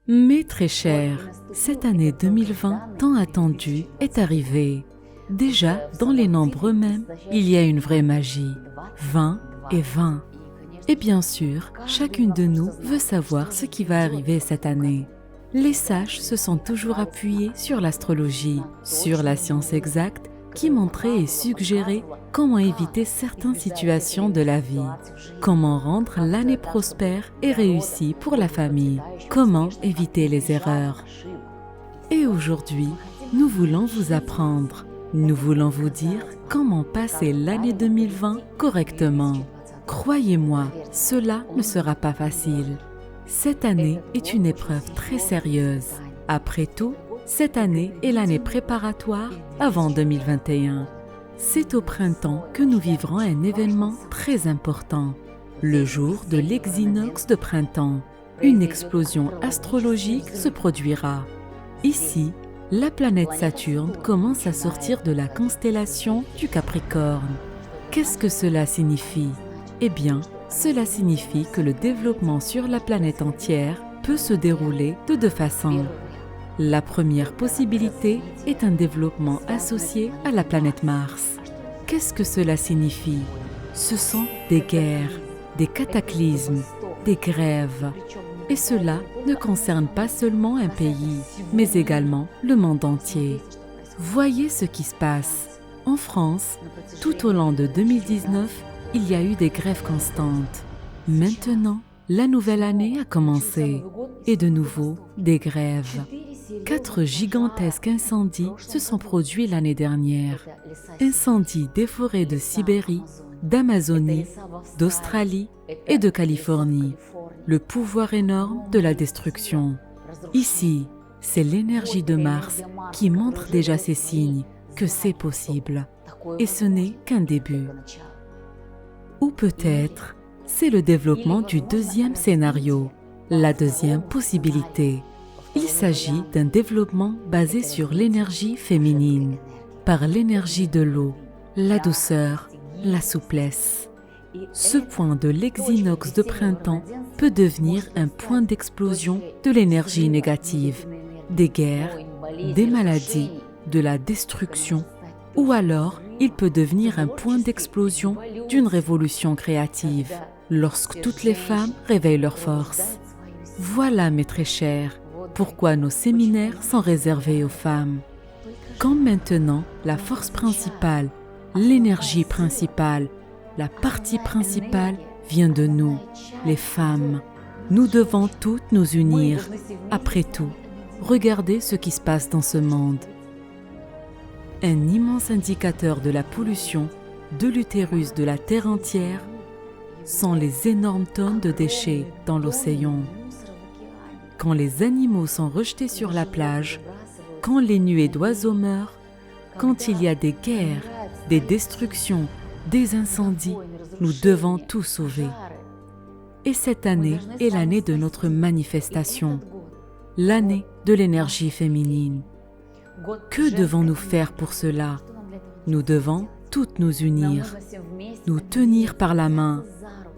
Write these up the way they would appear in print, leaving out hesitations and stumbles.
Mes très chers, cette année 2020 tant attendue est arrivée. Déjà, dans les nombres eux-mêmes, il y a une vraie magie. 20 et 20. Et bien sûr, chacune de nous veut savoir ce qui va arriver cette année. Les sages se sont toujours appuyés sur l'astrologie, sur la science exacte, qui montrait et suggérait comment éviter certaines situations de la vie, comment rendre l'année prospère et réussie pour la famille, comment éviter les erreurs. Et aujourd'hui, nous voulons vous apprendre, nous voulons vous dire comment passer l'année 2020 correctement. Croyez-moi, cela ne sera pas facile. Cette année est une épreuve très sérieuse. Après tout, cette année est l'année préparatoire avant 2021. C'est au printemps que nous vivrons un événement très important, le jour de l'équinoxe de printemps. Une explosion astrologique se produira. Ici, la planète Saturne commence à sortir de la constellation du Capricorne. Qu'est-ce que cela signifie? Eh bien, cela signifie que le développement sur la planète entière peut se dérouler de deux façons. La première possibilité est un développement associé à la planète Mars. Qu'est-ce que cela signifie? Ce sont des guerres, des cataclysmes, des grèves. Et cela ne concerne pas seulement un pays, mais également le monde entier. Voyez ce qui se passe. En France, tout au long de 2019, il y a eu des grèves constantes. Maintenant, la nouvelle année a commencé. Et de nouveau, des grèves. 4 gigantesques incendies se sont produits l'année dernière. Incendies des forêts de Sibérie, d'Amazonie, d'Australie et de Californie. Le pouvoir énorme de la destruction. Ici, c'est l'énergie de Mars qui montre déjà ces signes que c'est possible. Et ce n'est qu'un début. Ou peut-être, c'est le développement du deuxième scénario, la deuxième possibilité. Il s'agit d'un développement basé sur l'énergie féminine, par l'énergie de l'eau, la douceur, la souplesse. Ce point de l'équinoxe de printemps peut devenir un point d'explosion de l'énergie négative, des guerres, des maladies, de la destruction, ou alors il peut devenir un point d'explosion d'une révolution créative, lorsque toutes les femmes réveillent leur force. Voilà, mes très chers, pourquoi nos séminaires sont réservés aux femmes. Quand maintenant la force principale, l'énergie principale, la partie principale vient de nous, les femmes. Nous devons toutes nous unir. Après tout, regardez ce qui se passe dans ce monde. Un immense indicateur de la pollution de l'utérus de la Terre entière sont les énormes tonnes de déchets dans l'océan. Quand les animaux sont rejetés sur la plage, quand les nuées d'oiseaux meurent, quand il y a des guerres, des destructions, des incendies, nous devons tout sauver. Et cette année est l'année de notre manifestation, l'année de l'énergie féminine. Que devons-nous faire pour cela? Nous devons toutes nous unir, nous tenir par la main,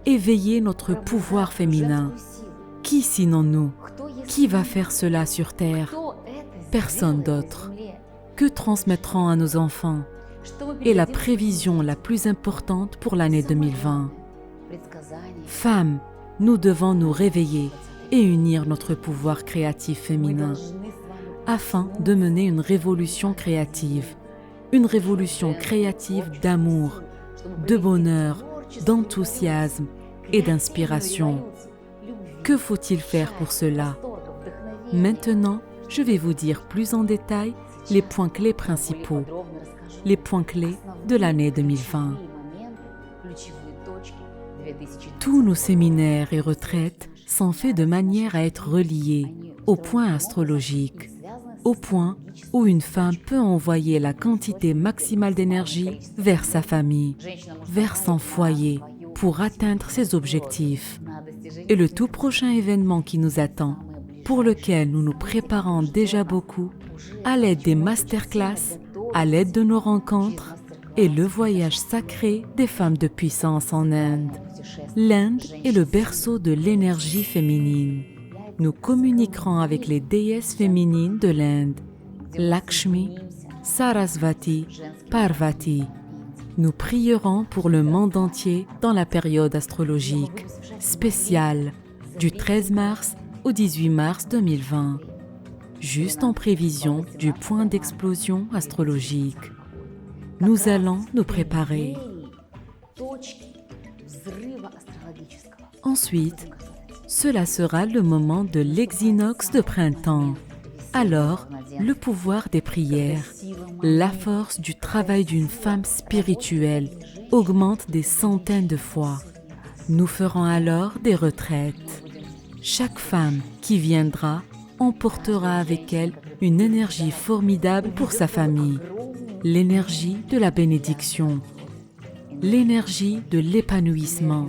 éveiller notre pouvoir féminin. Qui sinon nous? Qui va faire cela sur Terre? Personne d'autre. Que transmettrons à nos enfants? Et la prévision la plus importante pour l'année 2020. Femmes, nous devons nous réveiller et unir notre pouvoir créatif féminin afin de mener une révolution créative d'amour, de bonheur, d'enthousiasme et d'inspiration. Que faut-il faire pour cela? Maintenant, je vais vous dire plus en détail les points clés principaux, les points clés de l'année 2020. Tous nos séminaires et retraites sont faits de manière à être reliés au point astrologique, au point où une femme peut envoyer la quantité maximale d'énergie vers sa famille, vers son foyer, pour atteindre ses objectifs. Et le tout prochain événement qui nous attend, pour lequel nous nous préparons déjà beaucoup, à l'aide des masterclass, à l'aide de nos rencontres, est le voyage sacré des femmes de puissance en Inde. L'Inde est le berceau de l'énergie féminine. nous communiquerons avec les déesses féminines de l'Inde, Lakshmi, Sarasvati, Parvati. Nous prierons pour le monde entier dans la période astrologique spéciale du 13 mars au 18 mars 2020, juste en prévision du point d'explosion astrologique. Nous allons nous préparer. Ensuite, cela sera le moment de l'équinoxe de printemps. Alors, le pouvoir des prières, la force du travail d'une femme spirituelle augmente des centaines de fois. Nous ferons alors des retraites. Chaque femme qui viendra emportera avec elle une énergie formidable pour sa famille, l'énergie de la bénédiction, l'énergie de l'épanouissement,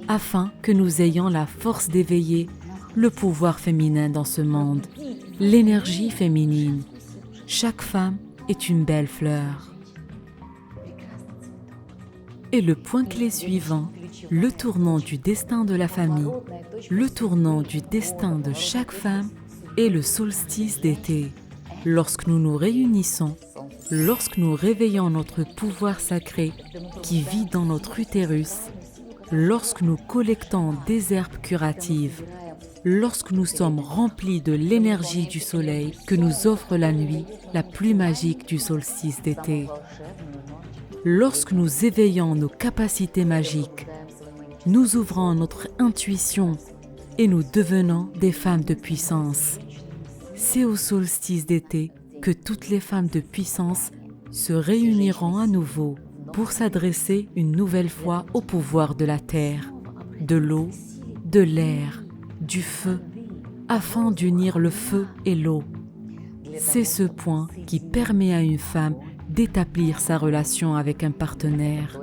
afin que nous ayons la force d'éveiller le pouvoir féminin dans ce monde, l'énergie féminine. Chaque femme est une belle fleur. Et le point clé suivant, le tournant du destin de la famille, le tournant du destin de chaque femme est le solstice d'été. Lorsque nous nous réunissons, lorsque nous réveillons notre pouvoir sacré qui vit dans notre utérus, lorsque nous collectons des herbes curatives, lorsque nous sommes remplis de l'énergie du soleil que nous offre la nuit, la plus magique du solstice d'été, lorsque nous éveillons nos capacités magiques, nous ouvrons notre intuition et nous devenons des femmes de puissance. C'est au solstice d'été que toutes les femmes de puissance se réuniront à nouveau pour s'adresser une nouvelle fois au pouvoir de la terre, de l'eau, de l'air, du feu, afin d'unir le feu et l'eau. C'est ce point qui permet à une femme d'établir sa relation avec un partenaire,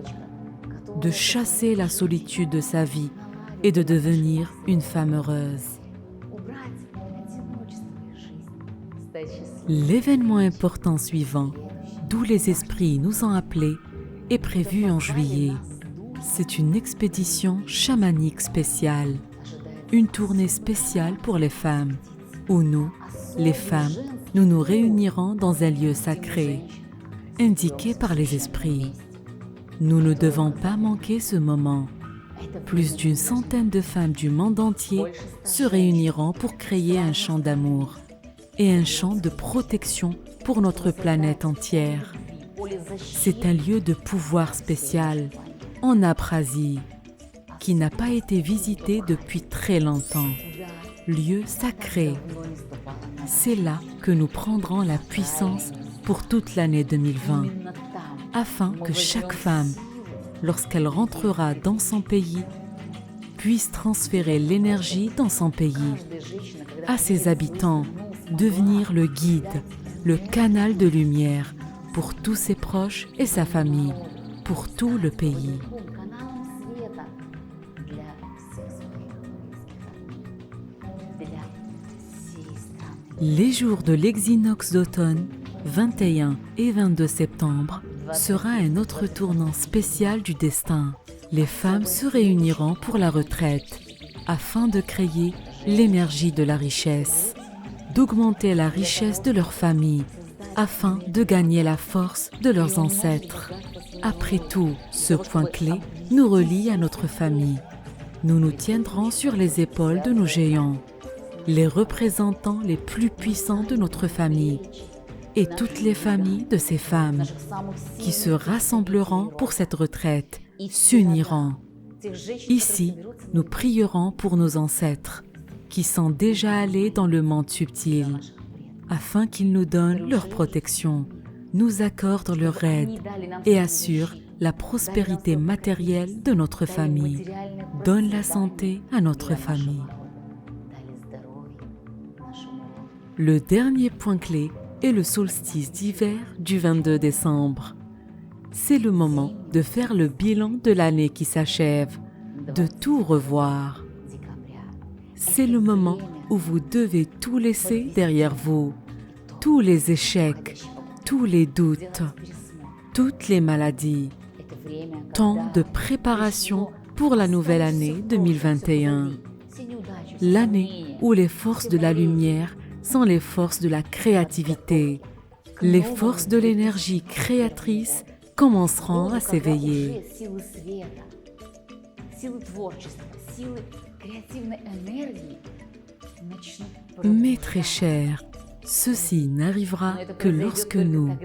de chasser la solitude de sa vie et de devenir une femme heureuse. L'événement important suivant, d'où les esprits nous ont appelés, est prévu en juillet. C'est une expédition chamanique spéciale, une tournée spéciale pour les femmes, où nous, les femmes, nous nous réunirons dans un lieu sacré, indiqué par les esprits. Nous ne devons pas manquer ce moment. Plus d'une centaine de femmes du monde entier se réuniront pour créer un chant d'amour et un chant de protection pour notre planète entière. C'est un lieu de pouvoir spécial en Abkhazie qui n'a pas été visité depuis très longtemps. Lieu sacré. C'est là que nous prendrons la puissance pour toute l'année 2020, afin que chaque femme, lorsqu'elle rentrera dans son pays, puisse transférer l'énergie dans son pays, à ses habitants, devenir le guide, le canal de lumière pour tous ses proches et sa famille, pour tout le pays. Les jours de l'équinoxe d'automne, 21 et 22 septembre, sera un autre tournant spécial du destin. Les femmes se réuniront pour la retraite, afin de créer l'énergie de la richesse, d'augmenter la richesse de leur famille, afin de gagner la force de leurs ancêtres. Après tout, ce point clé nous relie à notre famille. Nous nous tiendrons sur les épaules de nos géants, les représentants les plus puissants de notre famille, et toutes les familles de ces femmes qui se rassembleront pour cette retraite, s'uniront. Ici, nous prierons pour nos ancêtres qui sont déjà allés dans le monde subtil, afin qu'ils nous donnent leur protection, nous accordent leur aide et assurent la prospérité matérielle de notre famille, donnent la santé à notre famille. Le dernier point clé est le solstice d'hiver du 22 décembre. C'est le moment de faire le bilan de l'année qui s'achève, de tout revoir. C'est le moment où vous devez tout laisser derrière vous, tous les échecs, tous les doutes, toutes les maladies. Temps de préparation pour la nouvelle année 2021. L'année où les forces de la lumière sont les forces de la créativité. Les forces de l'énergie créatrice commenceront à s'éveiller. Mais très chers, ceci n'arrivera que lorsque nous,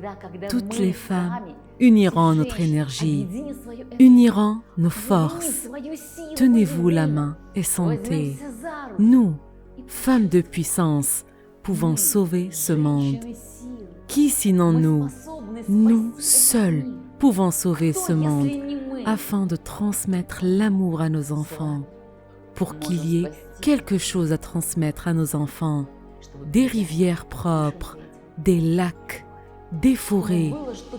toutes les femmes, unirons notre énergie, unirons nos forces. Tenez-vous la main et sentez. Nous, femmes de puissance, pouvons sauver ce monde. Qui sinon nous, nous seuls, pouvons sauver ce monde afin de transmettre l'amour à nos enfants, pour qu'il y ait quelque chose à transmettre à nos enfants, des rivières propres, des lacs, des forêts,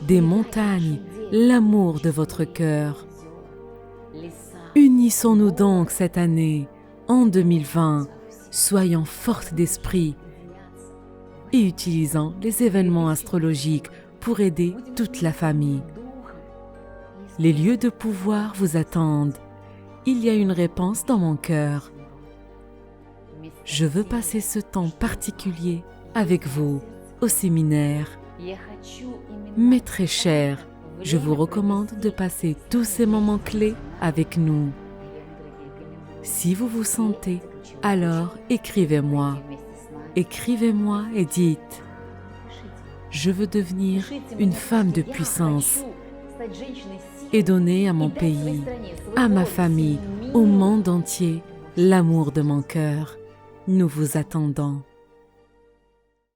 des montagnes, l'amour de votre cœur. Unissons-nous donc cette année, en 2020, soyons fortes d'esprit et utilisons les événements astrologiques pour aider toute la famille. Les lieux de pouvoir vous attendent. Il y a une réponse dans mon cœur. Je veux passer ce temps particulier avec vous au séminaire. Mais très chers, je vous recommande de passer tous ces moments clés avec nous. Si vous vous sentez, alors écrivez-moi. Écrivez-moi et dites « Je veux devenir une femme de puissance et donner à mon pays, à ma famille, au monde entier, l'amour de mon cœur. Nous vous attendons. »